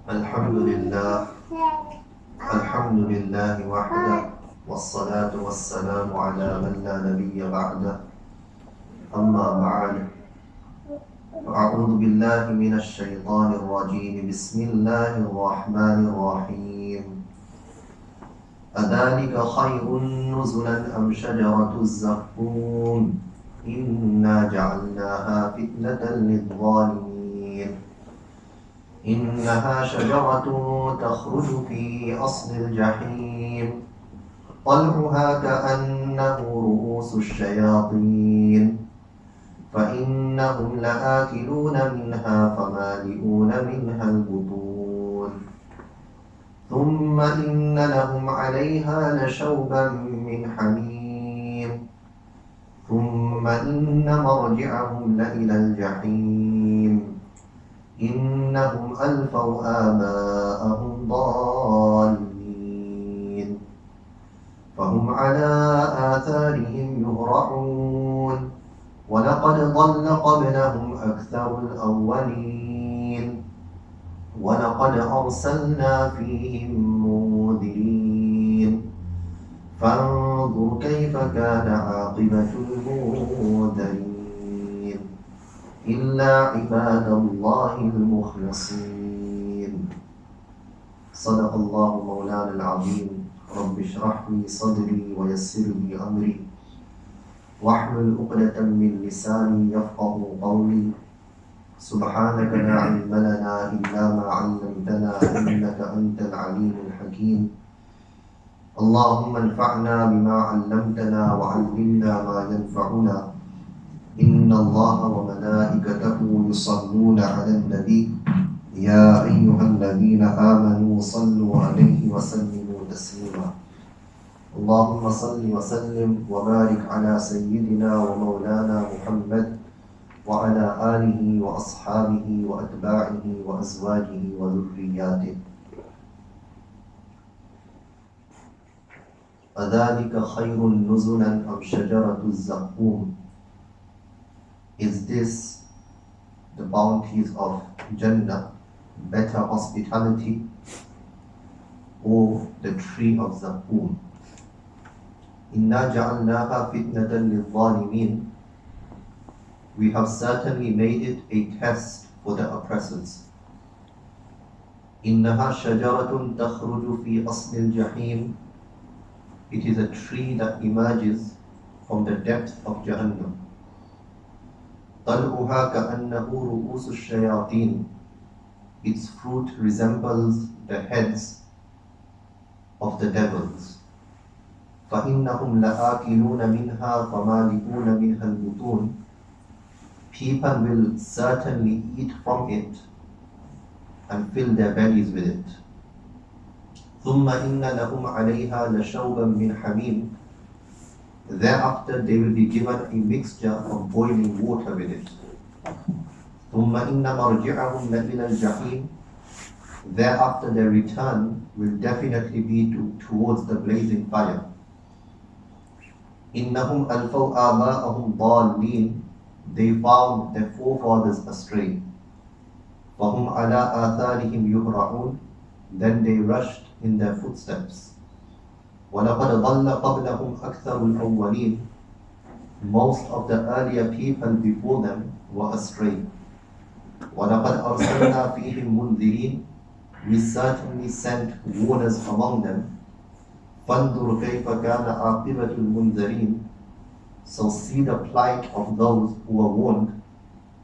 الحمد لله الحمد لله وحده والصلاة والسلام على من لا نبي بعده أما بعد أعوذ بالله من الشيطان الرجيم بسم الله الرحمن الرحيم أذلك خير نزلا أم شجرة الزقوم إنا جعلناها فتنة للظالمين إنها شجرة تخرج في أصل الجحيم طلعها كأنه رؤوس الشياطين فإنهم لآكلون منها فمالئون منها البطون ثم إن لهم عليها لشوبا من حميم ثم إن مرجعهم لإلى الجحيم إنهم ألفوا آباءهم ضالين فهم على آثارهم يهرعون ولقد ضل قبلهم أكثر الأولين ولقد أرسلنا فيهم منذرين فانظر كيف كان عاقبة المنذرين إلا عباد الله المخلصين صدق الله مولانا العظيم رب اشرح لي صدري ويسر لي أمري واحلل عقدة من لساني يفقه قولي سبحانك لا علم لنا إلا ما علمتنا إنك أنت العليم الحكيم اللهم انفعنا بما علمتنا وعلمنا ما ينفعنا إن الله وملائكته يصلون على النبي يا أيها الذين آمنوا صلوا عليه وسلموا تسليما اللهم صل وسلم وبارك على سيدنا ومولانا محمد وعلى آله وأصحابه وأتباعه وأزواجه وذرياته أذلك خير نزلا أم شجرة الزقوم Is this the bounties of Jannah, better hospitality, or the tree of Zaqqum? Inna ja'alnaha fitnatan lil-zalimin. We have certainly made it a test for the oppressors. Innaha shajaratun takhruju fi asli al-jahim. It is a tree that emerges from the depth of Jahannam. طلعها كأنه رؤوس الشياطين. Its fruit resembles the heads of the devils. فإنهم لآكلون منها فمالئون منها البطون. People will certainly eat from it and fill their bellies with it. ثم إن لهم عليها لشوبا من حميم. Thereafter they will be given a mixture of boiling water with it. ثم إن مرجعهم لإلى الجحيم. Thereafter their return will definitely be towards the blazing fire. إنهم ألفوا آباءهم ضالين. They found their forefathers astray. فهم على آثارهم يهرعون. Then they rushed in their footsteps. وَلَقَدْ ضَلَّ قَبْلَهُمْ أَكْثَرُ الْأَوَّلِينَ. Most of the earlier people before them were astray. وَلَقَدْ أَرْسَلْنَا فِيهِمْ مُنذِرِينَ. We certainly sent warners among them. فَانْظُرْ كَيْفَ كَانَ عَاقِبَةُ الْمُنذَرِينَ. So see the plight of those who were warned.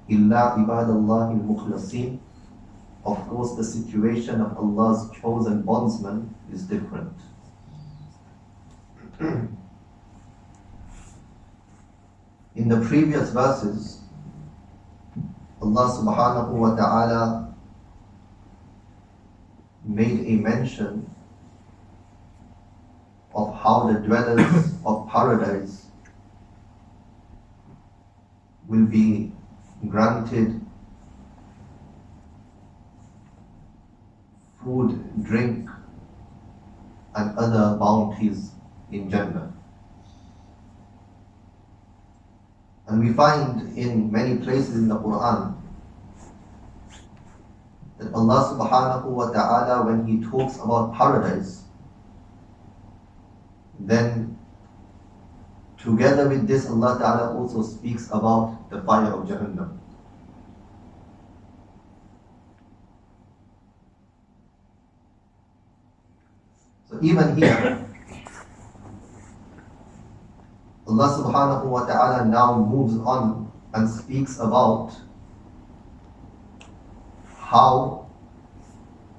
إِلَّا عِبَادَ اللَّهِ الْمُخْلَصِينَ. Of course, the situation of Allah's chosen bondsmen is different. In the previous verses, Allah subhanahu wa ta'ala made a mention of how the dwellers of paradise will be granted food, drink, and other bounties in Jannah. And we find in many places in the Qur'an that Allah subhanahu wa ta'ala, when He talks about paradise, then together with this Allah ta'ala also speaks about the fire of Jahannam. So even here, Allah subhanahu wa ta'ala now moves on and speaks about how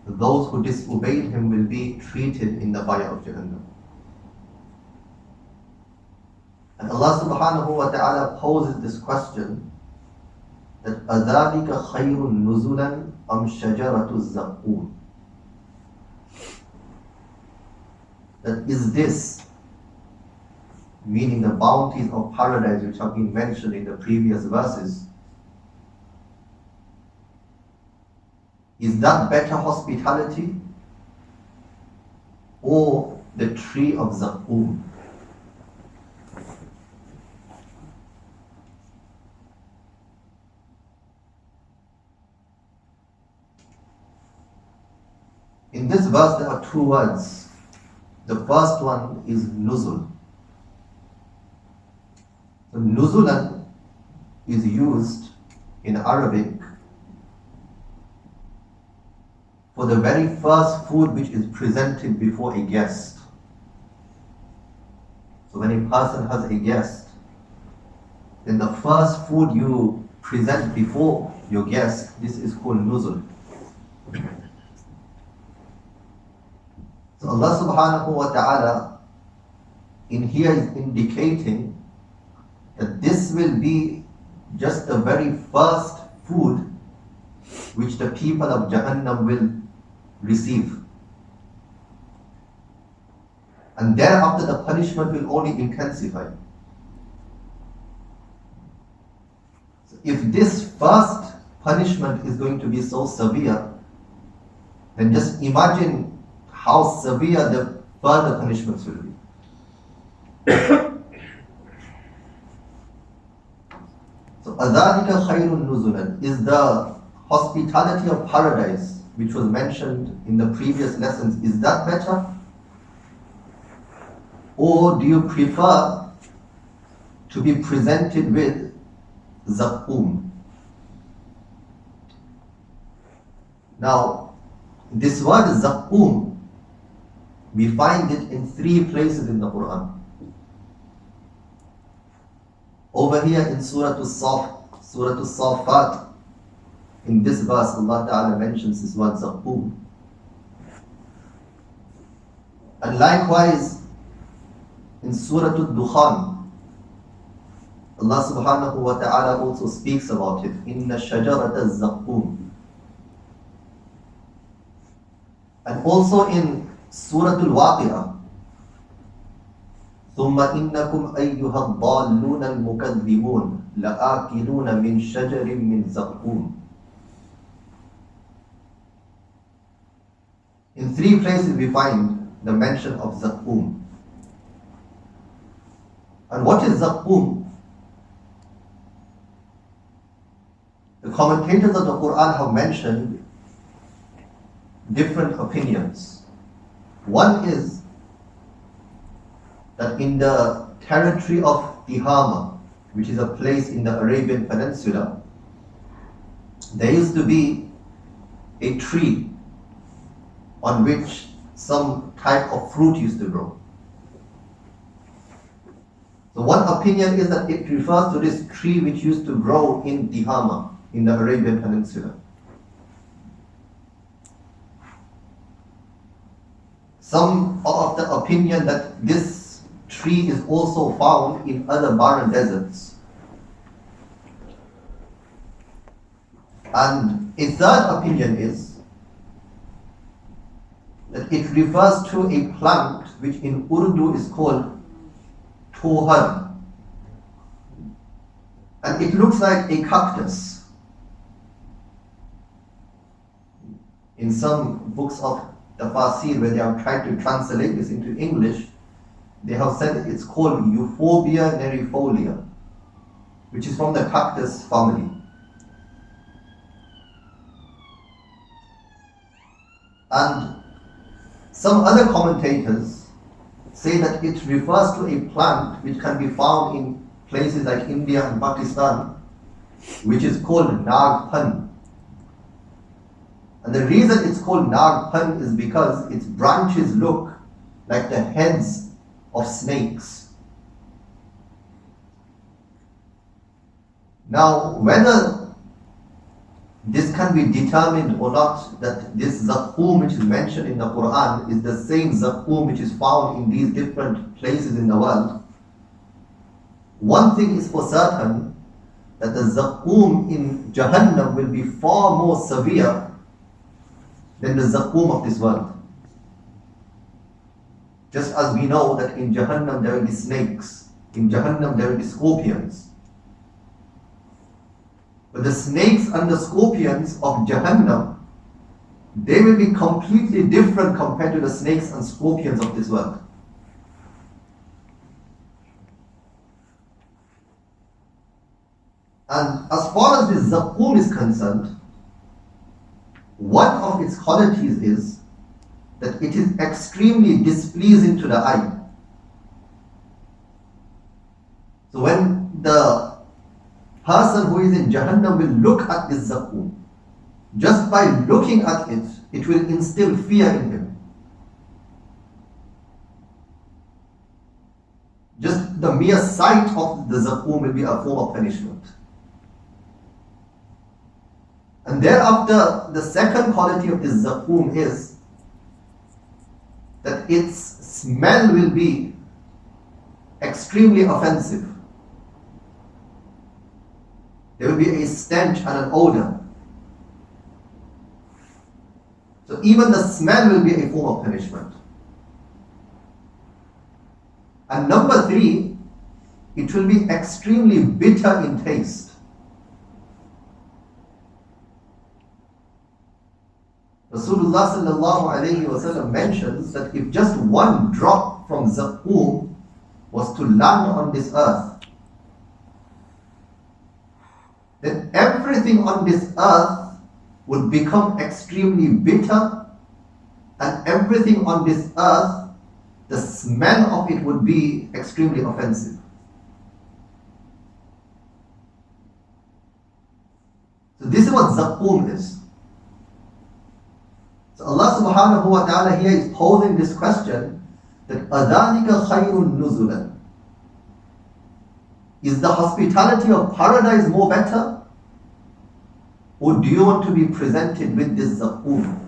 those who disobeyed Him will be treated in the fire of Jahannam. And Allah subhanahu wa ta'ala poses this question that أَذَلِكَ خَيْرٌ نُزُلًا أَمْ شَجَرَةُ الزَّقُّومِ, that is this, meaning the bounties of paradise which have been mentioned in the previous verses, is that better hospitality or the tree of Zaqqum? In this verse there are two words. The first one is nuzul. So nuzulan is used in Arabic for the very first food which is presented before a guest. So when a person has a guest, then the first food you present before your guest, this is called nuzul. So Allah subhanahu wa ta'ala in here is indicating that this will be just the very first food which the people of Jahannam will receive. And thereafter the punishment will only intensify. So if this first punishment is going to be so severe, then just imagine how severe the further punishments will be. So أَذَلِكَ خَيْرٌ نُزُلًا is the hospitality of paradise which was mentioned in the previous lessons. Is that better? Or do you prefer to be presented with Zaqqum? Now, this word Zaqqum, we find it in 3 places in the Quran. Over here in Surah As-Saffat, in this verse Allah Ta'ala mentions this word Zaqqum. And likewise in Surah Ad-Dukhan, Allah Subhanahu wa Ta'ala also speaks about it. Inna shajarata Zaqqum. And also in Surah Al-Waqi'ah, ثُمَّ إِنَّكُمْ أَيُّهَا الضَّالُّونَ الْمُكَذِّبُونَ لَآكِلُونَ مِنْ شَجَرٍ مِنْ زَقُّومٍ. In 3 places we find the mention of Zaqqum. And what is Zaqqum? The commentators of the Quran have mentioned different opinions. One is that in the territory of Tihama, which is a place in the Arabian Peninsula, there used to be a tree on which some type of fruit used to grow. So one opinion is that it refers to this tree which used to grow in Tihama, in the Arabian Peninsula. Some are of the opinion that this tree is also found in other barren deserts. And a third opinion is that it refers to a plant which in Urdu is called tohar. And it looks like a cactus. In some books of Tafasir, where they have tried to translate this into English, they have said it's called Euphorbia nerifolia, which is from the cactus family. And some other commentators say that it refers to a plant which can be found in places like India and Pakistan, which is called nagpan. And the reason it's called nagpan is because its branches look like the heads of snakes. Now, whether this can be determined or not, that this Zaqqum which is mentioned in the Quran is the same Zaqqum which is found in these different places in the world, one thing is for certain, that the Zaqqum in Jahannam will be far more severe than the Zaqqum of this world. Just as we know that in Jahannam there will be snakes, in Jahannam there will be scorpions. But the snakes and the scorpions of Jahannam, they will be completely different compared to the snakes and scorpions of this world. And as far as this Zaqqum is concerned, one of its qualities is that it is extremely displeasing to the eye. So when the person who is in Jahannam will look at this Zaqqum, just by looking at it, it will instill fear in him. Just the mere sight of the Zaqqum will be a form of punishment. And thereafter, the second quality of this Zaqqum is that its smell will be extremely offensive. There will be a stench and an odor. So even the smell will be a form of punishment. And number three, it will be extremely bitter in taste. Rasulullah sallallahu alayhi wa sallam mentions that if just one drop from Zaqqum was to land on this earth, then everything on this earth would become extremely bitter, and everything on this earth, the smell of it would be extremely offensive. So this is what Zaqqum is. So Allah subhanahu wa ta'ala here is posing this question, that أَذَلِكَ خَيْرٌ نُزُلًا? Is the hospitality of paradise more better? Or do you want to be presented with this Zaqqum?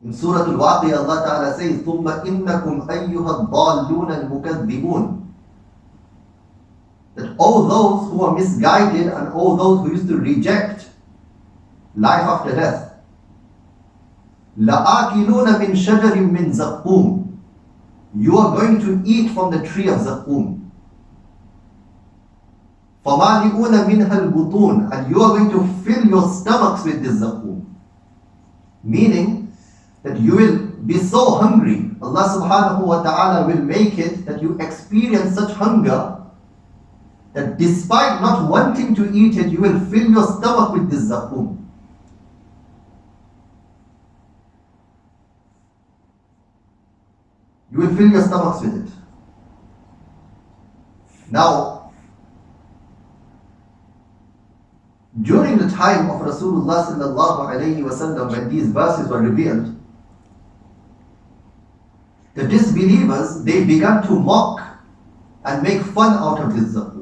In Surah Al-Waqi'ah, Allah Ta'ala says, ثُمَّ إِنَّكُمْ أَيُّهَا الضَّالُّونَ الْمُكَذِّبُونَ, that all those who are misguided and all those who used to reject life after death, لَآكِلُونَ مِنْ شَجَرٍ مِّنْ زَقُّومٍ, you are going to eat from the tree of Zaqqum. فَمَالِئُونَ مِنْهَا الْبُطُونَ, and you are going to fill your stomachs with this Zaqqum. Meaning that you will be so hungry, Allah subhanahu wa ta'ala will make it that you experience such hunger that despite not wanting to eat it, you will fill your stomach with this Zaqqum. You will fill your stomachs with it. Now, during the time of Rasulullah sallallahu alayhi wa sallam, when these verses were revealed, the disbelievers, they began to mock and make fun out of this Zaqqum.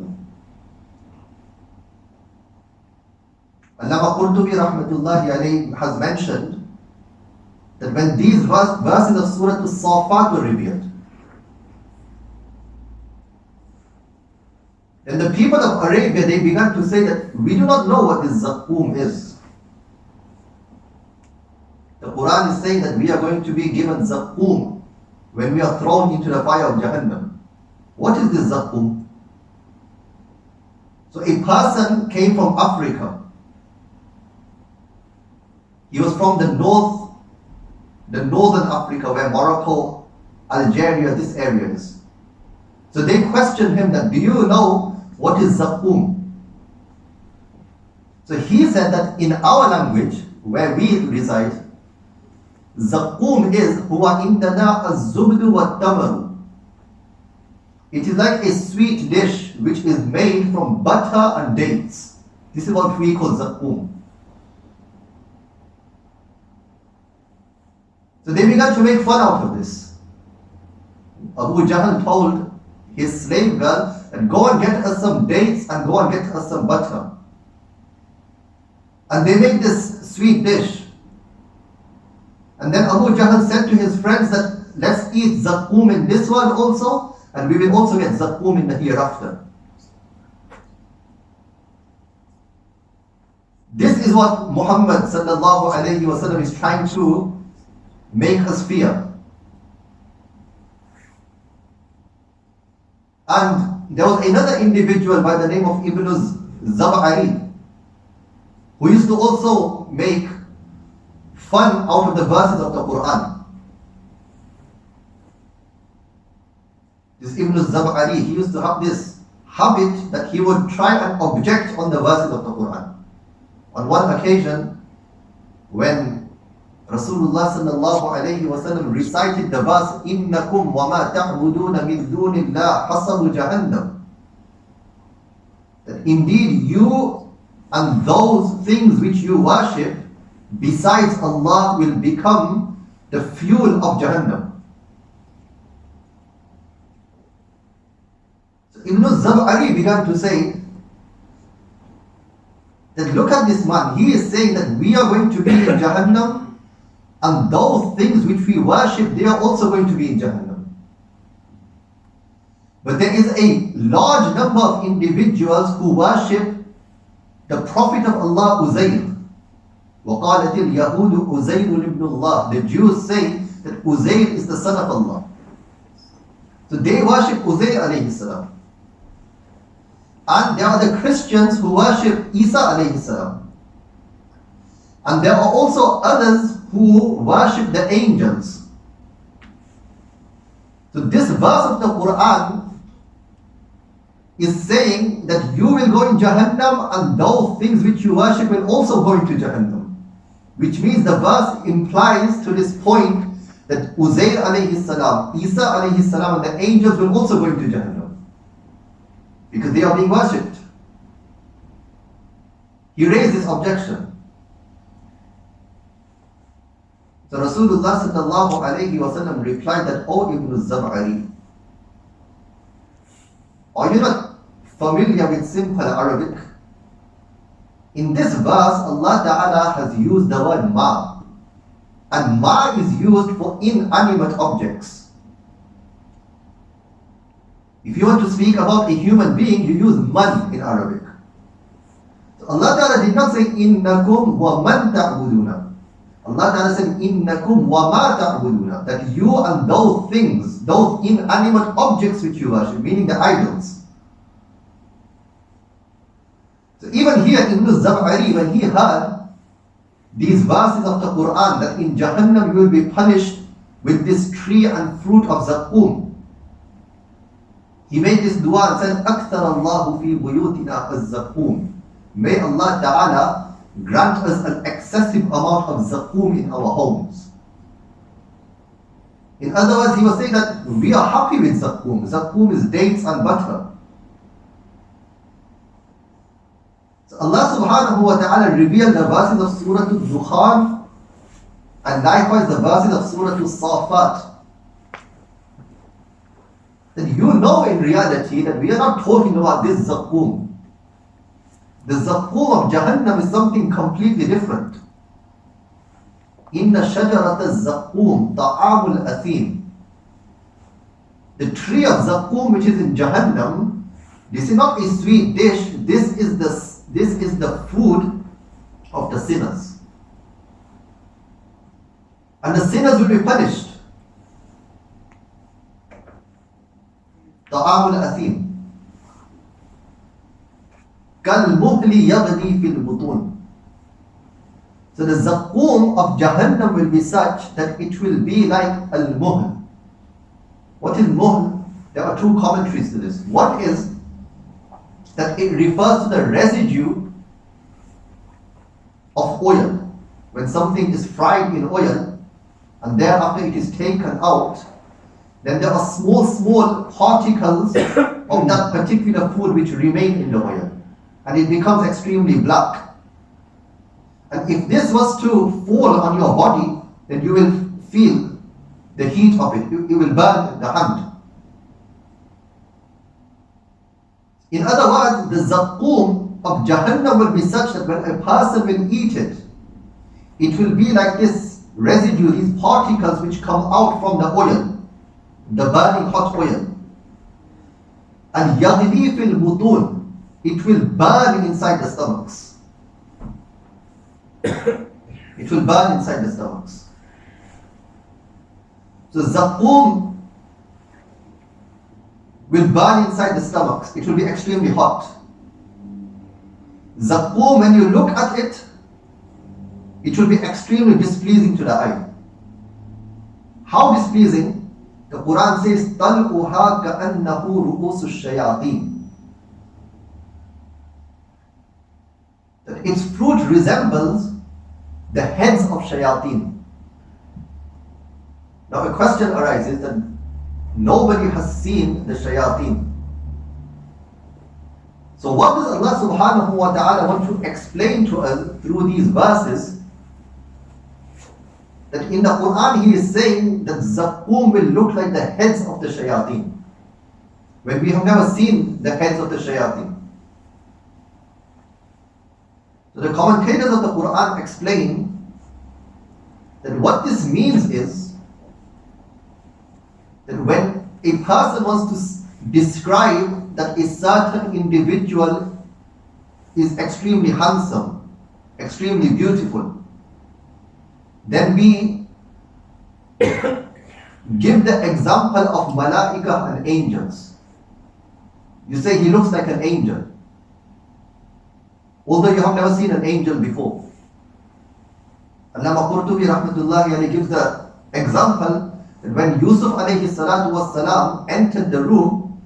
Allama Qurtubi rahmatullahi alayhi has mentioned that when these verses of Surah As-Saffat were revealed, then the people of Arabia, they began to say that we do not know what this Zaqqum is. The Quran is saying that we are going to be given Zaqqum when we are thrown into the fire of Jahannam. What is this Zaqqum? So a person came from Africa. He was from the northern Africa, where Morocco, Algeria, this area is. So they questioned him that, do you know what is Zaqqum? So he said that in our language, where we reside, Zaqqum is huwa indana az-zubdu wat-tamaru. It is like a sweet dish which is made from butter and dates. This is what we call Zaqqum. So they began to make fun out of this. Abu Jahl told his slave girl, and go and get us some dates and go and get us some butter. And they made this sweet dish. And then Abu Jahl said to his friends that let's eat Zaqqum in this world also, and we will also get Zaqqum in the hereafter. This is what Muhammad sallallahu alayhi wasallam is trying to make us fear. And there was another individual by the name of Ibn Zab'ari who used to also make fun out of the verses of the Qur'an. This Ibn Zab'ari, he used to have this habit that he would try and object on the verses of the Qur'an. On one occasion, when Rasulullah sallallahu alayhi wa sallam recited the verse, إِنَّكُمْ وَمَا تَعْبُدُونَ مِن دُونِ اللَّهِ حَصَبُ جَهَنَّمَ, that indeed you and those things which you worship besides Allah will become the fuel of Jahannam. So Ibn Zab'ari began to say that look at this man, he is saying that we are going to be in Jahannam, and those things which we worship, they are also going to be in Jahannam. But there is a large number of individuals who worship the Prophet of Allah, Uzayr. وَقَالَتِ الْيَهُودُ أُزَيْرٌ ibn Allah. The Jews say that Uzayr is the son of Allah. So they worship Uzayr alayhi salam. And there are the Christians who worship Isa alayhi salam. And there are also others who worship the angels. So this verse of the Qur'an is saying that you will go in Jahannam and those things which you worship will also go into Jahannam. Which means the verse implies to this point that Uzayr alayhi salam, Isa alayhi salam and the angels will also go into Jahannam. Because they are being worshipped. He raised this objection. So Rasulullah sallallahu alayhi wa sallam replied that, O Ibn Zab'ari, are you not familiar with simple Arabic? In this verse, Allah Ta'ala has used the word ma. And ma is used for inanimate objects. If you want to speak about a human being, you use man in Arabic. So Allah Ta'ala did not say, innakum wa man ta'buduna. Allah Ta'ala said, innakum wa ma ta'buduna. That you and those things, those inanimate objects which you worship, meaning the idols. So even here, Ibn Zab'ari, when he heard these verses of the Qur'an, that in Jahannam you will be punished with this tree and fruit of Zaqqum, he made this dua and said, أَكْثَرَ اللَّهُ فِي بُيُوتِنَا الزَّقُّومِ. May Allah Ta'ala grant us an excessive amount of Zaqqum in our homes. In other words, he was saying that we are happy with Zaqqum. Zaqqum is dates and butter. So Allah subhanahu wa ta'ala revealed the verses of Surah Al-Dukhan and likewise the verses of Surah As-Saffat. That you know in reality that we are not talking about this Zaqqum. The Zaqqum of Jahannam is something completely different. Inna shajarata Zaqqum ta'amul athim. The tree of Zaqqum which is in Jahannam, this is not a sweet dish, this is the food of the sinners. And the sinners will be punished. Ta'amul athim. كَالْمُهْلِ يَغْلِي فِي الْبُطُونِ. So the Zaqqum of Jahannam will be such that it will be like al-muhl. What is muhl? There are two commentaries to this. One is that it refers to the residue of oil. When something is fried in oil and thereafter it is taken out, then there are small particles of that particular food which remain in the oil, and it becomes extremely black. And if this was to fall on your body, then you will feel the heat of it. It will burn the hand. In other words, the zaqqum of Jahannam will be such that when a person will eat it, it will be like this residue, these particles which come out from the oil, the burning hot oil. And yaghli fil butun, it will burn inside the stomachs. It will burn inside the stomachs. So zaqqum will burn inside the stomachs. It will be extremely hot. Zaqqum, when you look at it, it will be extremely displeasing to the eye. How displeasing? The Quran says, طَلْقُهَا كَأَنَّهُ رُؤُوسُ الشَّيَاطِينِ, that its fruit resembles the heads of shayateen. Now a question arises that nobody has seen the shayateen. So what does Allah subhanahu wa ta'ala want to explain to us through these verses? That in the Quran He is saying that zaqqum will look like the heads of the shayateen, when we have never seen the heads of the shayateen. So the commentators of the Quran explain that what this means is that when a person wants to describe that a certain individual is extremely handsome, extremely beautiful, then we give the example of malaika and angels. You say he looks like an angel, although you have never seen an angel before. Allama Qurtubi rahmatullahi alayhi gives the example that when Yusuf alayhi salatu was salam entered the room,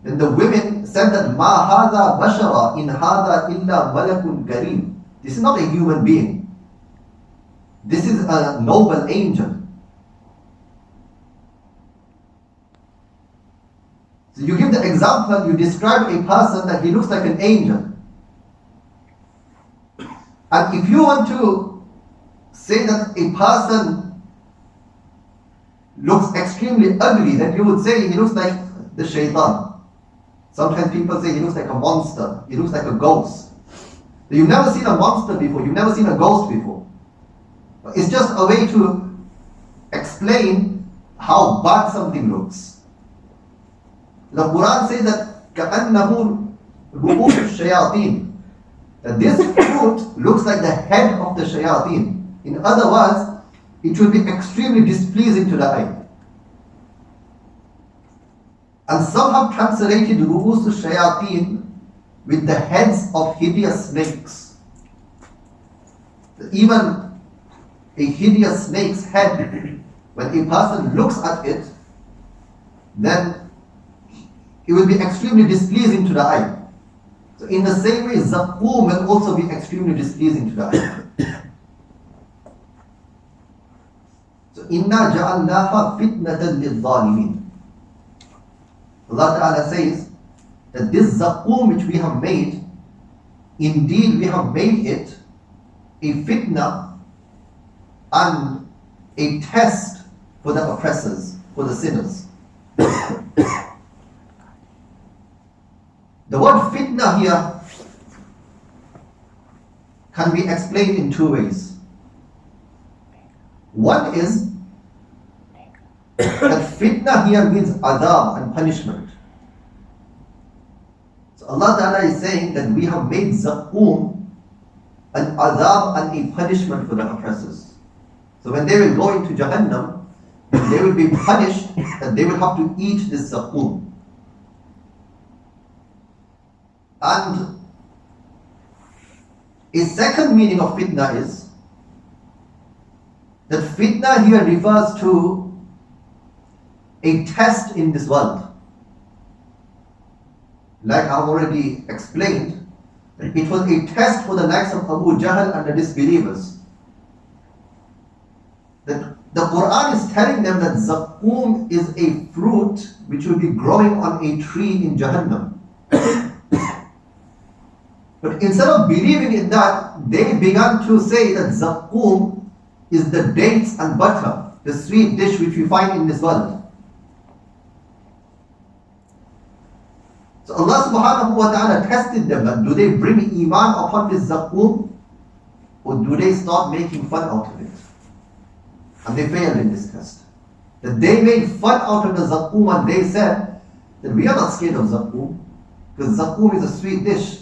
then the women said that ma hadha bashara in hadha illa malakun kareem. This is not a human being. This is a noble angel. So you give the example, you describe a person that he looks like an angel. And if you want to say that a person looks extremely ugly, then you would say he looks like the shaitan. Sometimes people say he looks like a monster, he looks like a ghost. You've never seen a monster before, you've never seen a ghost before. It's just a way to explain how bad something looks. The Quran says that كَأَنَّهُ رُؤُوسُ الشَّيَاطِينِ, that this fruit looks like the head of the shayateen. In other words, it will be extremely displeasing to the eye. And some have translated رُؤُوسُ الشَّيَاطِينِ with the heads of hideous snakes. Even a hideous snake's head, when a person looks at it, then it will be extremely displeasing to the eye. So in the same way, zaqqum will also be extremely displeasing to the eye. So inna ja'alnaha fitnatan lil-zalimin. Allah Ta'ala says that this zaqqum which we have made, indeed we have made it a fitna and a test for the oppressors, for the sinners. The word fitna here can be explained in two ways. One is that fitna here means adab and punishment. So Allah Ta'ala is saying that we have made zaqqum an adab and a punishment for the oppressors. So when they will go into Jahannam, they will be punished that they will have to eat this zaqqum. And a second meaning of fitna is that fitna here refers to a test in this world. Like I have already explained, It was a test for the likes of Abu Jahl and the disbelievers. That the Quran is telling them that Zaqqum is a fruit which will be growing on a tree in Jahannam. But instead of believing in that, they began to say that Zaqqum is the dates and butter, the sweet dish which we find in this world. So Allah subhanahu wa ta'ala tested them, that do they bring iman upon this Zaqqum, or do they start making fun out of it? And they failed in this test. That they made fun out of the Zaqqum, and they said that we are not scared of Zaqqum, because Zaqqum is a sweet dish.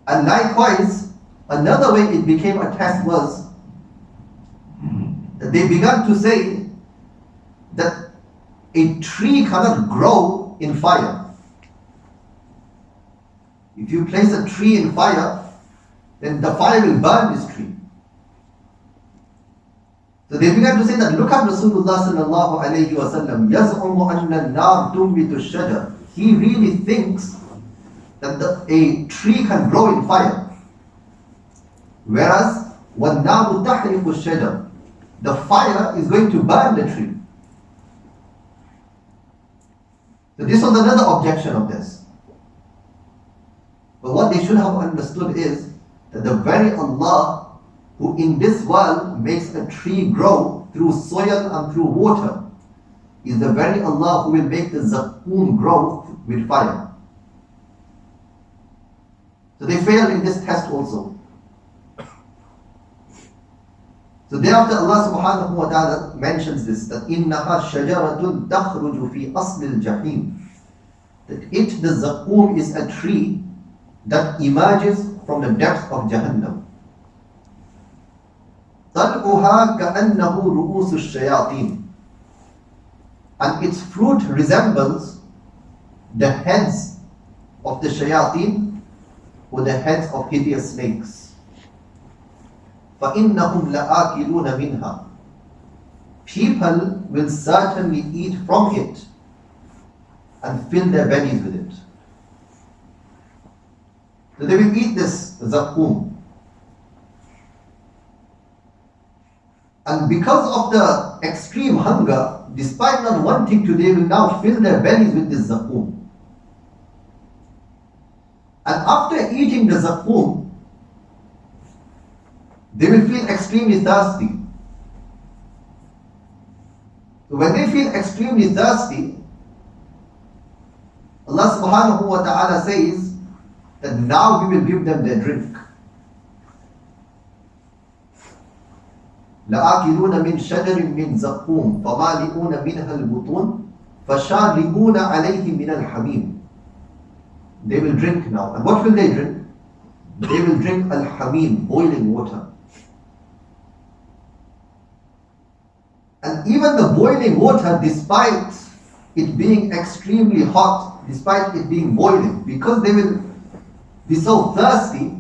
And likewise, another way it became a test was that they began to say that a tree cannot grow in fire. If you place a tree in fire, then the fire will burn this tree. So they began to say that, look at Rasulullah sallallahu alayhi wa sallam, يَزْعُمُ أَنَّ النَّارِ تُنْبِتُ الشَّجَرِ. He really thinks that a tree can grow in fire. Whereas, وَالنَّارُ تَحْرِقُ الشَّجَرِ. The fire is going to burn the tree. So this was another objection of this. But what they should have understood is that the very Allah who in this world makes a tree grow through soil and through water is the very Allah who will make the Zaqqum grow with fire. So they failed in this test also. So thereafter Allah subhanahu wa ta'ala mentions this, that إِنَّهَا شَجَرَةٌ تَخْرُجُ فِي أَصْلِ الْجَحِيمِ. That it, the Zaqqum, is a tree that emerges from the depths of Jahannam. طَلْعُهَا كَأَنَّهُ رُؤُوسُ الشَّيَاطِينِ. And its fruit resembles the heads of the shayateen, or the heads of hideous snakes. فَإِنَّهُمْ لَآكِلُونَ مِنْهَا. People will certainly eat from it and fill their bellies with it. So they will eat this Zaqqum. And because of the extreme hunger, despite not wanting to, they will now fill their bellies with this Zaqqum. And after eating the Zaqqum, they will feel extremely thirsty. So when they feel extremely thirsty, Allah subhanahu wa ta'ala says that now we will give them their drink. لَآكِلُونَ مِنْ شَجَرٍ مِنْ زَقُّومٍ فَمَالِئُونَ مِنْهَا الْبُطُونَ فَشَارِبُونَ عَلَيْهِ مِنَ الْحَمِيمِ. They will drink now. And what will they drink? They will drink al-hamim, boiling water. And even the boiling water, despite it being extremely hot, despite it being boiling, because they will be so thirsty,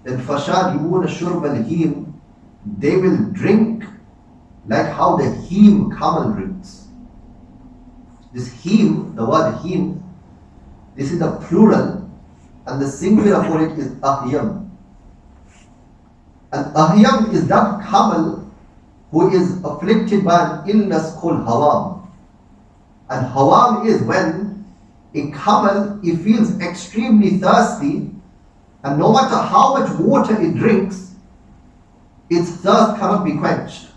then فَشَارِبُونَ شُرْبَ الْهِيمِ, they will drink like how the heem camel drinks. This heem, the word heem, this is the plural, and the singular for it is ahyam. And ahyam is that camel who is afflicted by an illness called hawam. And hawam is when a camel, it feels extremely thirsty, and no matter how much water it drinks, its thirst cannot be quenched.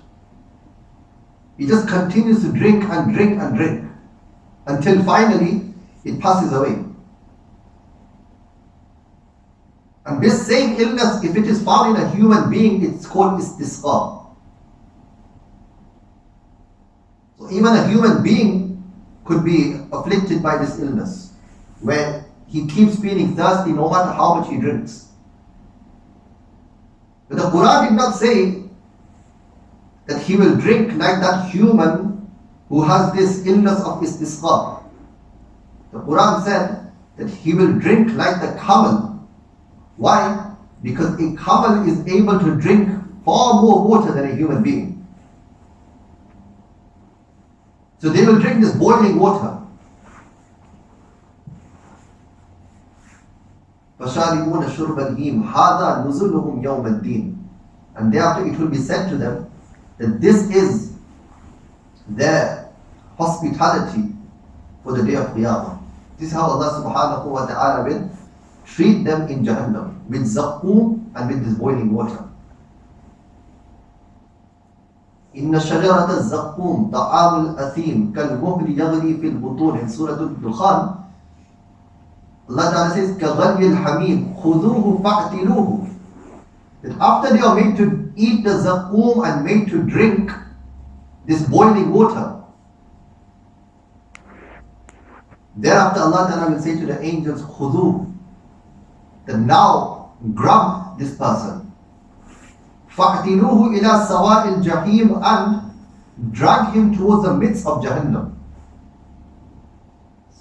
It just continues to drink and drink and drink until finally it passes away. And this same illness, if it is found in a human being, it's called istisqa. So even a human being could be afflicted by this illness, where he keeps feeling thirsty no matter how much he drinks. But the Quran did not say that he will drink like that human who has this illness of istisqa. The Quran said that he will drink like the camel. Why? Because a camel is able to drink far more water than a human being. So they will drink this boiling water. فَشَارِبُونَ شُرْبَ الْهِيمِ هَذَا نُزُلُهُمْ يَوْمَ الدِّينِ. And thereafter it will be said to them that this is their hospitality for the day of Qiyamah. This is how Allah subhanahu wa ta'ala will treat them in Jahannam, with Zaqqum and with this boiling water. إِنَّ شَجَرَةَ الزَّقُّومِ طَعَامُ الْأَثِيمِ كَالْمُهْلِ يَغْلِي فِي الْبُطُونِ. In Surah Al-Dukhan, Allah Ta'ala says, كَغَلْيِ الْحَمِيمِ خُذُوهُ فَاعْتِلُوهُ. That after they are made to eat the Zaqqum and made to drink this boiling water, thereafter Allah Ta'ala will say to the angels, خُذُوهُ. Then now grab this person. فَاعْتِلُوهُ إِلَى سَوَاءِ الْجَحِيمِ, and drag him towards the midst of Jahannam.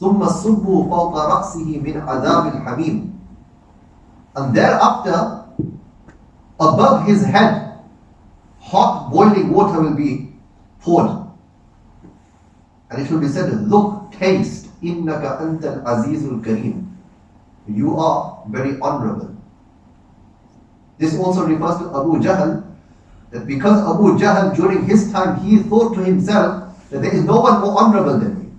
ثُمَّ صُبُّوا فَوْقَ رَأْسِهِ مِنْ عَذَابِ الْحَمِيمِ. And thereafter, above his head, hot boiling water will be poured. And it will be said, look, taste, إِنَّكَ أَنْتَ الْعَزِيزُ الْكَرِيمُ. You are very honorable. This also refers to Abu Jahl, that because Abu Jahl during his time, he thought to himself that there is no one more honorable than me.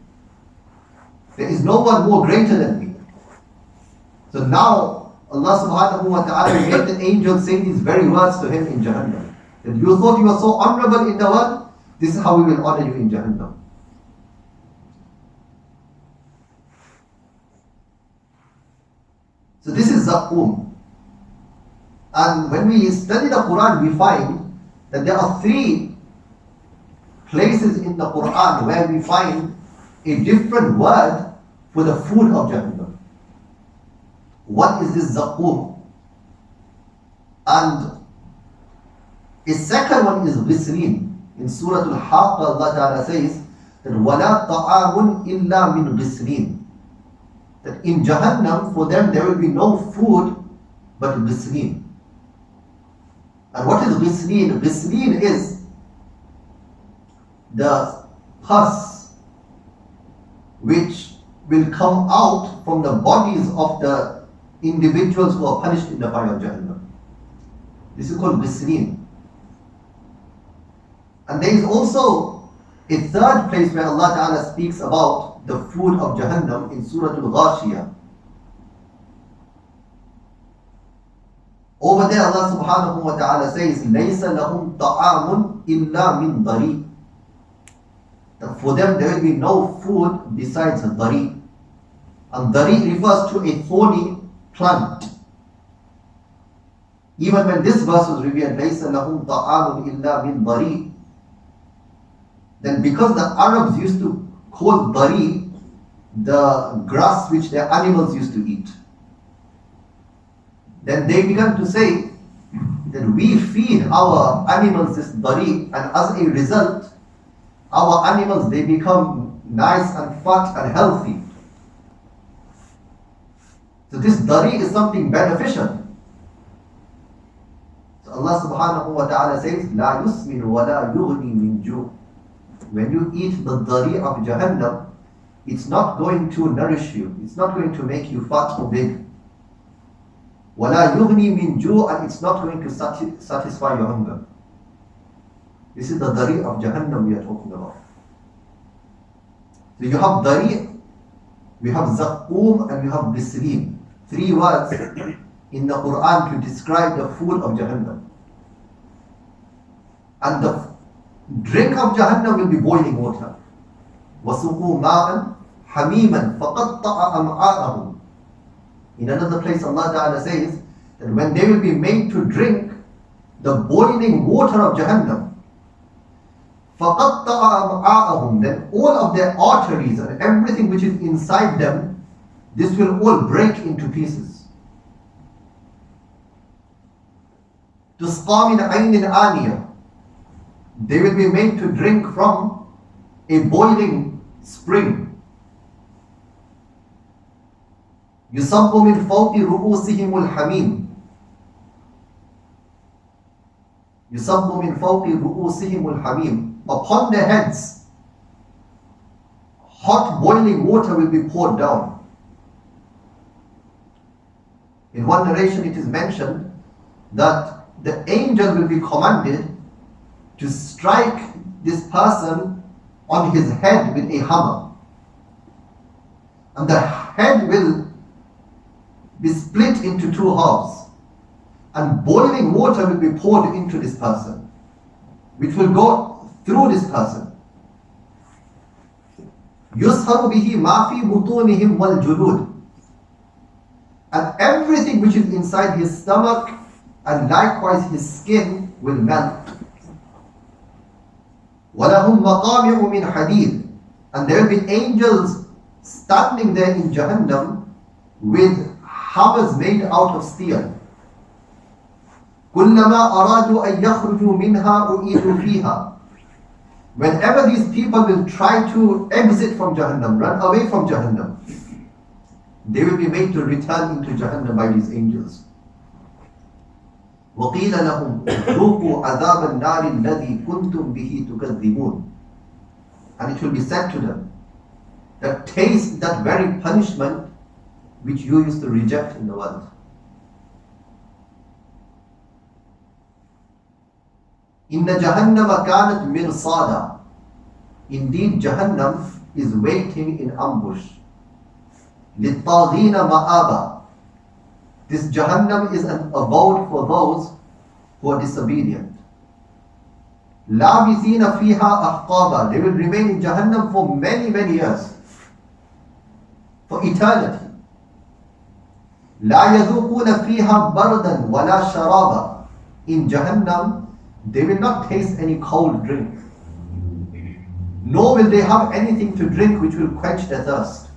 There is no one more greater than me. So now Allah subhanahu wa ta'ala made the angel say these very words to him in Jahannam. That you thought you were so honorable in the world, this is how we will honor you in Jahannam. So this is Zaqqum. And when we study the Quran, we find that there are 3 places in the Quran where we find a different word for the food of Jahannam. What is this Zaqqum? And a second one is Ghisleen. In Surah Al-Haqq, Allah Ta'ala says that وَلَا طَعَامٌ إِلَّا مِنْ غِسْلِينَ. That in Jahannam, for them, there will be no food but Ghisleen. And what is Ghisleen? Ghisleen is the pus which will come out from the bodies of the individuals who are punished in the fire of Jahannam. This is called Ghisleen. And there is also a third place where Allah Ta'ala speaks about the food of Jahannam in Surah Al-Ghashiyah. Over there Allah subhanahu wa ta'ala says, لَيْسَ لَهُمْ طَعَامٌ إِلَّا مِنْ ضَرِيءٍ. That for them there will be no food besides dari. And dari refers to a thorny plant. Even when this verse was revealed, لَيْسَ لَهُمْ طَعَامٌ إِلَّا مِنْ ضَرِيءٍ, then because the Arabs used to call dari the grass which their animals used to eat, then they began to say that we feed our animals this dari, and as a result, our animals, they become nice and fat and healthy. So this dari is something beneficial. So Allah subhanahu wa ta'ala says, لَا يُسْمِنُ وَلَا يُغْنِي مِنْ جُوعٍ. When you eat the dari of Jahannam, it's not going to nourish you. It's not going to make you fat or big. وَلَا يُغْنِي مِنْ جُوعٍ, and it's not going to satisfy your hunger. This is the dari of Jahannam we are talking about. So you have dari, we have Zaqqum, and we have Ghisleen. 3 words in the Quran to describe the food of Jahannam. And the drink of Jahannam will be boiling water. وَسُقُوا مَاءً حَمِيمًا فَقَطَّعَ أَمْعَاءَهُمْ. In another place Allah Ta'ala says that when they will be made to drink the boiling water of Jahannam, فَقَطَّعَ أَمْعَاءَهُمْ, then all of their arteries and everything which is inside them, this will all break into pieces. تُسْقَى مِنْ عَيْنٍ آنِيَةٍ, they will be made to drink from a boiling spring. يُصَبُّ مِنْ فَوْقِ رُؤُوسِهِمُ الْحَمِيمُ. يُصَبُّ مِنْ فَوْقِ رُؤُوسِهِمُ الْحَمِيمُ. Upon their heads, hot boiling water will be poured down. In one narration it is mentioned that the angel will be commanded to strike this person on his head with a hammer. And the head will be split into two halves. And boiling water will be poured into this person, which will go through this person. يُسْهَرُ بِهِ مَا فِي بُطُونِهِمْ وَالْجُلُودِ. And everything which is inside his stomach and likewise his skin will melt. وَلَهُمْ مَقَامِعُ مِنْ حَدِيدٍ. And there will be angels standing there in Jahannam with hammers made out of steel. كُلَّمَا أَرَادُوا أَن يَخْرُجُوا مِنْهَا أُعِيدُوا فِيهَا. Whenever these people will try to exit from Jahannam, run away from Jahannam, they will be made to return into Jahannam by these angels. وَقِيلَ لَهُمْ ذُوقُوا عَذَابَ النَّارِ الَّذِي كُنْتُمْ بِهِ تُكَذِّبُونَ. And it will be said to them that taste that very punishment which you used to reject in the world. إِنَّ جَهَنَّمَ كَانَتْ مِرْصَادًا. Indeed, Jahannam is waiting in ambush. لِلطَّاغِينَ مَآبًا. This Jahannam is an abode for those who are disobedient. لَابِثِينَ فِيهَا أَحْقَابًا. They will remain in Jahannam for many, many years. For eternity. لَا يَذُوقُونَ فِيهَا بَرْدًا وَلَا شَرَابًا. In Jahannam, they will not taste any cold drink. Nor will they have anything to drink which will quench their thirst.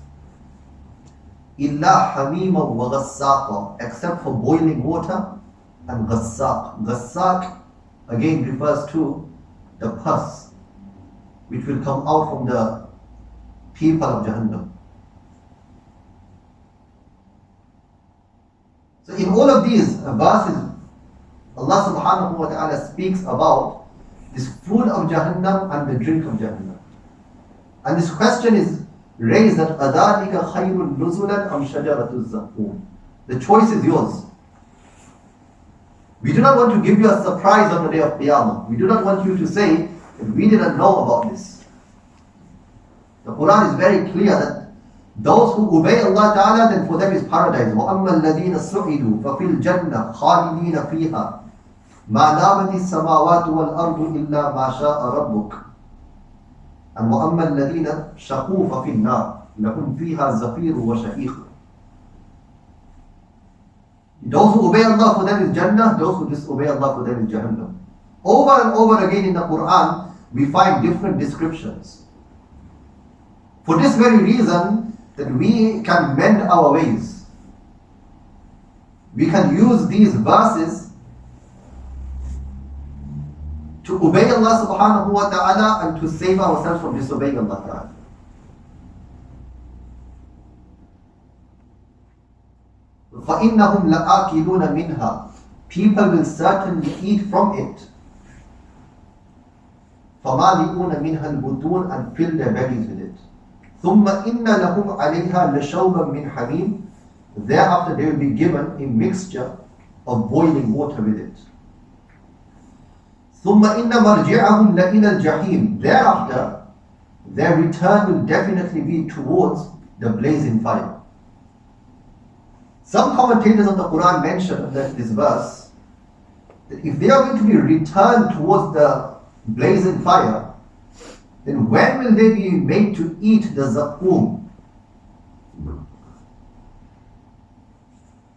إِلَّا حَمِيمًا وَغَسَّاقًا. Except for boiling water and ghassaq. Ghassaq again refers to the pus which will come out from the people of Jahannam. So in all of these verses, Allah subhanahu wa ta'ala speaks about this food of Jahannam and the drink of Jahannam. And this question is raised that أَذَلِكَ خَيْرٌ نُزُلًا أَمْ شَجَرَةُ الزَّقُّومِ. The choice is yours. We do not want to give you a surprise on the day of Qiyamah. We do not want you to say that we didn't know about this. The Quran is very clear that those who obey Allah Ta'ala, then for them is paradise. وَأَمَّا الَّذِينَ سُعِدُوا فَفِي الْجَنَّةِ خَالِدِينَ فِيهَا مَا دَامَتِ السَّمَاوَاتُ وَالْأَرْضُ إِلَّا مَا شَاءَ رَبُّكَ. And وَأَمَّا الَّذِينَ شَقُوا فَفِي النَّارِ لَهُمْ فِيهَا زَفِيرٌ وَشَهِيقٌ. Those who obey Allah, for them is Jannah. Those who disobey Allah, for them is Jahannam. Over and over again in the Quran, we find different descriptions. For this very reason, that we can mend our ways. We can use these verses to obey Allah subhanahu wa ta'ala and to save ourselves from disobeying Allah ta'ala. فَإِنَّهُمْ لَآكِلُونَ مِنْهَا. People will certainly eat from it. فَمَالِئُونَ مِنْهَا الْبُطُونَ. And fill their bellies with it. ثُمَّ إِنَّ لَهُمْ عَلَيْهَا لَشَوْبًا مِنْ حَمِيمٍ. Thereafter they will be given a mixture of boiling water with it. ثُمَّ إِنَّ مَرْجِعَهُمْ لَإِلَى الْجَحِيمِ. Thereafter, their return will definitely be towards the blazing fire. Some commentators of the Quran mention that this verse, that if they are going to be returned towards the blazing fire, then when will they be made to eat the Zaqqum?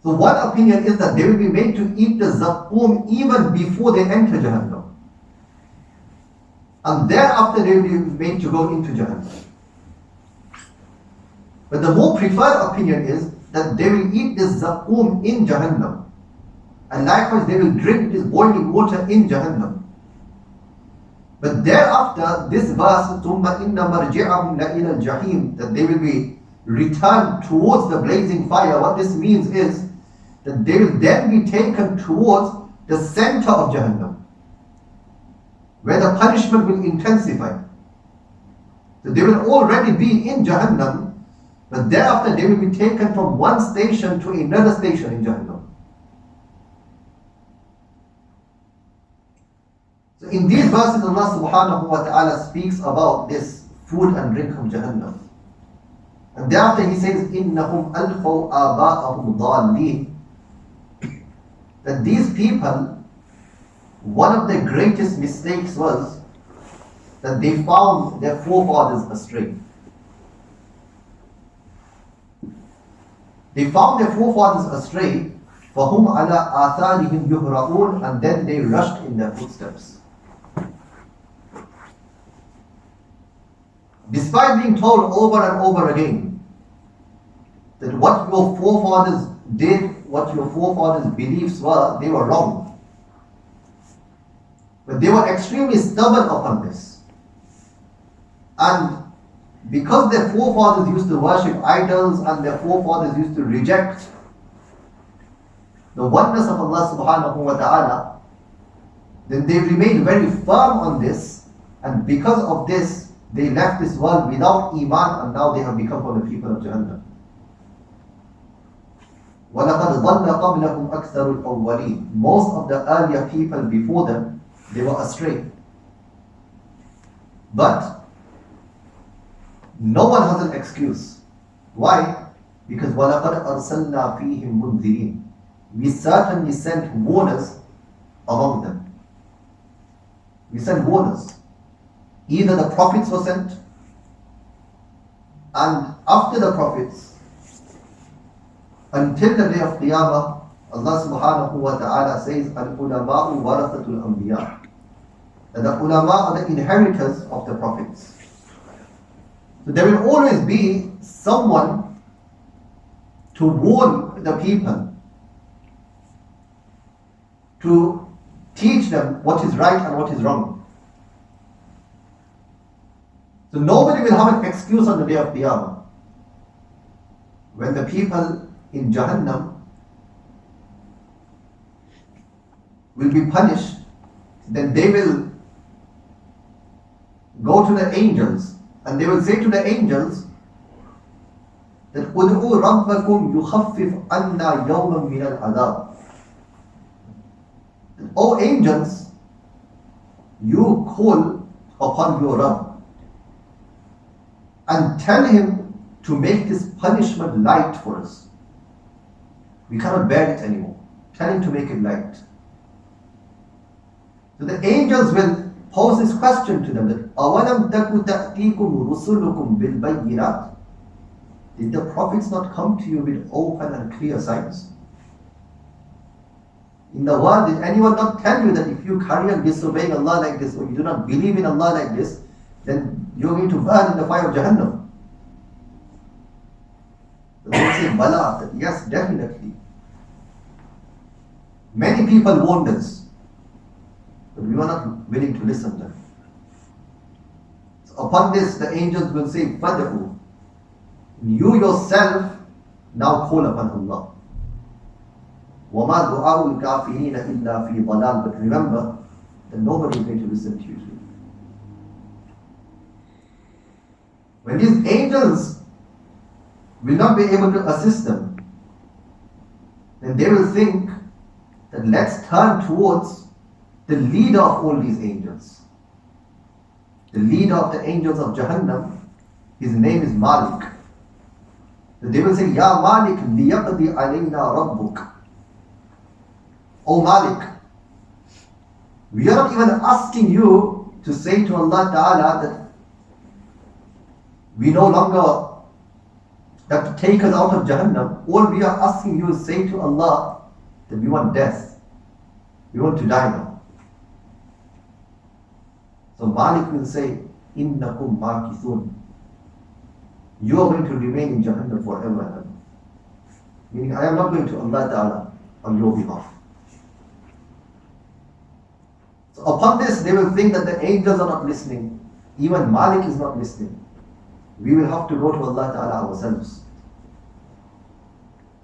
So one opinion is that they will be made to eat the Zaqqum even before they enter Jahannam. And thereafter they will be made to go into Jahannam. But the more preferred opinion is that they will eat this Zaqqum in Jahannam. And likewise they will drink this boiling water in Jahannam. But thereafter, this verse, ثُمَّ إِنَّ مَرْجِعَهُمْ لَإِلَى الْجَحِيمِ, that they will be returned towards the blazing fire. What this means is that they will then be taken towards the center of Jahannam, where the punishment will intensify. So they will already be in Jahannam, but thereafter they will be taken from one station to another station in Jahannam. In these verses, Allah subhanahu wa ta'ala speaks about this food and drink of Jahannam. And thereafter He says, إِنَّهُمْ أَلْفَوْا آبَاءَهُمْ ضَالِّينَ. That these people, one of their greatest mistakes was that they found their forefathers astray. They found their forefathers astray, فَهُمْ عَلَىٰ آثَارِهِمْ يُهْرَعُونَ, and then they rushed in their footsteps. Despite being told over and over again that what your forefathers did, what your forefathers' beliefs were, they were wrong. But they were extremely stubborn upon this. And because their forefathers used to worship idols and their forefathers used to reject the oneness of Allah subhanahu wa ta'ala, then they remained very firm on this, and because of this, they left this world without Iman, and now they have become from the people of Jahannam. وَلَقَدْ ضَلَّ قَبْلَهُمْ أَكْثَرُ الْأَوَّلِينَ. Most of the earlier people before them, they were astray. But no one has an excuse. Why? Because وَلَقَدْ أَرْسَلْنَا فِيهِمْ مُنذِرِينَ. We certainly sent warners among them. We sent warners. Either the prophets were sent, and after the prophets, until the day of Qiyamah, Allah subhanahu wa ta'ala says, Al-ulama'u warathatul anbiya. That the ulama are the inheritors of the prophets. So there will always be someone to warn the people, to teach them what is right and what is wrong. So nobody will have an excuse on the day of Qiyamah. When the people in Jahannam will be punished, then they will go to the angels and they will say to the angels that "Ud'u rabbakum yukhaffif anna yawman min al-adab." O angels, you call upon your Rabb and tell him to make this punishment light for us. We cannot bear it anymore. Tell him to make it light. So the angels will pose this question to them that أَوَلَمْ تَكُ تَأْتِيكُمْ رُسُلُكُمْ بِالْبَيِّنَاتِ. Did the prophets not come to you with open and clear signs? In the world, did anyone not tell you that if you carry on disobeying Allah like this, or you do not believe in Allah like this, then you're going to burn in the fire of Jahannam? They will say, Bala, that yes, definitely. Many people warned us, but we were not willing to listen to them. So upon this, the angels will say, Fad'u. You yourself now call upon Allah. وَمَا دُعَاءُ الْكَافِرِينَ إِلَّا فِي ضَلَالٍ. But remember that nobody is going to listen to you. When these angels will not be able to assist them, then they will think that let's turn towards the leader of all these angels. The leader of the angels of Jahannam, his name is Malik. They will say, Ya Malik, liyaqdi alayna rabbuk. O Malik, we are not even asking you to say to Allah Ta'ala that we no longer have to take us out of Jahannam. All we are asking you is say to Allah that we want death. We want to die now. So Malik will say, Innakum makithun. You are going to remain in Jahannam forever and ever. Meaning, I am not going to Allah Ta'ala on your behalf. So upon this, they will think that the angels are not listening. Even Malik is not listening. We will have to go to Allah Ta'ala ourselves.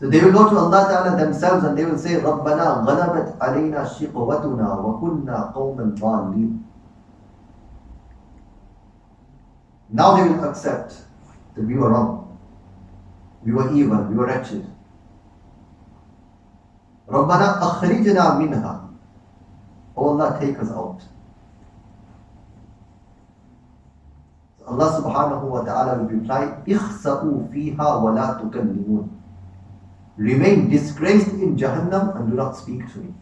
So they will go to Allah Ta'ala themselves and they will say, رَبَّنَا غَلَبَتْ عَلَيْنَا شِقْوَتُنَا وَكُنَّا قَوْمًا ضَالِّينَ. Now they will accept that we were wrong. We were evil. We were wretched. رَبَّنَا أَخْرِجْنَا مِنْهَا. Oh Allah, take us out. Allah subhanahu wa ta'ala will reply, اخسأوا فيها ولا تكلمون. Remain disgraced in Jahannam and do not speak to me.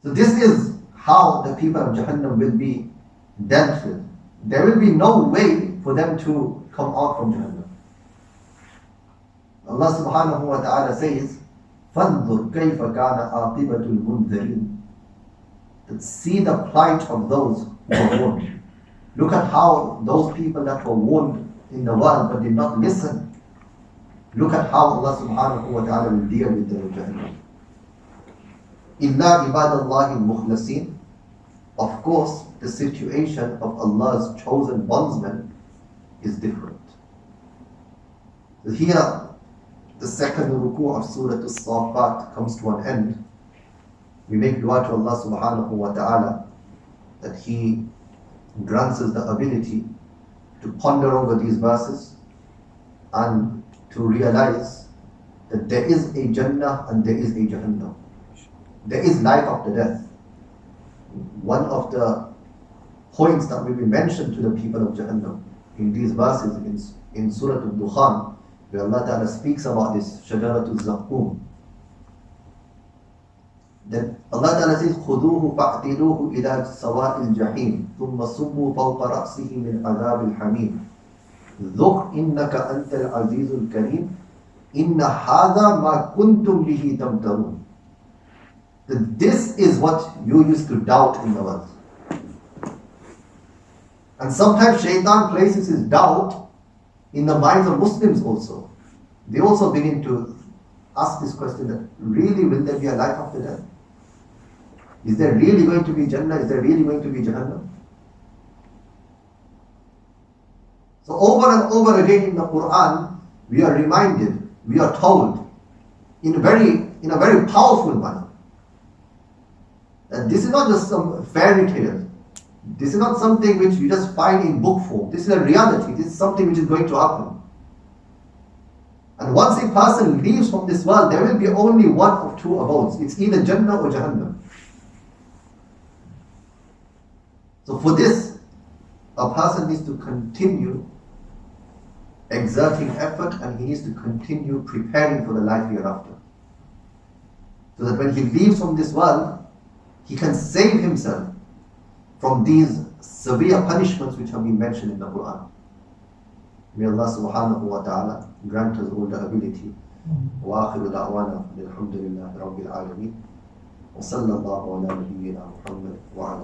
So this is how the people of Jahannam will be dealt with. There will be no way for them to come out from Jahannam. Allah subhanahu wa ta'ala says, فَانْظُرْ كَيْفَ كَانَ عَاقِبَةُ الْمُنذَرِينَ. See the plight of those who were warned. Look at how those people that were warned in the world but did not listen. Look at how Allah subhanahu wa ta'ala will deal with them in Jahannam. إِلَّا عِبَادَ اللَّهِ الْمُخْلَصِينَ. Of course, the situation of Allah's chosen bondsmen is different. So here, the second ruku of Surah As-Saffat comes to an end. We make dua to Allah subhanahu wa ta'ala that He grants us the ability to ponder over these verses and to realize that there is a Jannah and there is a Jahannam. There is life after death. One of the points that will be mentioned to the people of Jahannam in these verses in Surah Al-Dukhan, where Allah Ta'ala speaks about this Shajaratul Zaqqum. Then Allah Ta'ala says, خُذُوهُ فَاعْتِلُوهُ إِلَى سَوَاءِ الْجَحِيمِ ثُمَّ صُبُّوا فَوْقَ رَأْسِهِ مِنْ عَذَابِ الْحَمِيمِ ذُقْ إِنَّكَ أَنْتَ الْعَزِيزُ الْكَرِيمِ إِنَّ هَذَا مَا كُنْتُمْ بِهِ تَمْتَرُونَ. This is what you used to doubt in the world. And sometimes Shaitan places his doubt in the minds of Muslims also. They also begin to ask this question that really will there be a life after death? Is there really going to be Jannah? Is there really going to be Jahannam? So over and over again in the Qur'an, we are reminded, we are told in a very powerful manner that this is not just some fairy tale. This is not something which you just find in book form. This is a reality. This is something which is going to happen. And once a person leaves from this world, there will be only one of two abodes. It's either Jannah or Jahannam. So for this, a person needs to continue exerting effort and he needs to continue preparing for the life hereafter. So that when he leaves from this world, he can save himself from these severe punishments which have been mentioned in the Qur'an. May Allah subhanahu wa ta'ala grant us all the ability. Wa akhiru da'wana alhamdulillahi rabbil alameen. Wa sallallahu ala nabiyyina Muhammad wa ala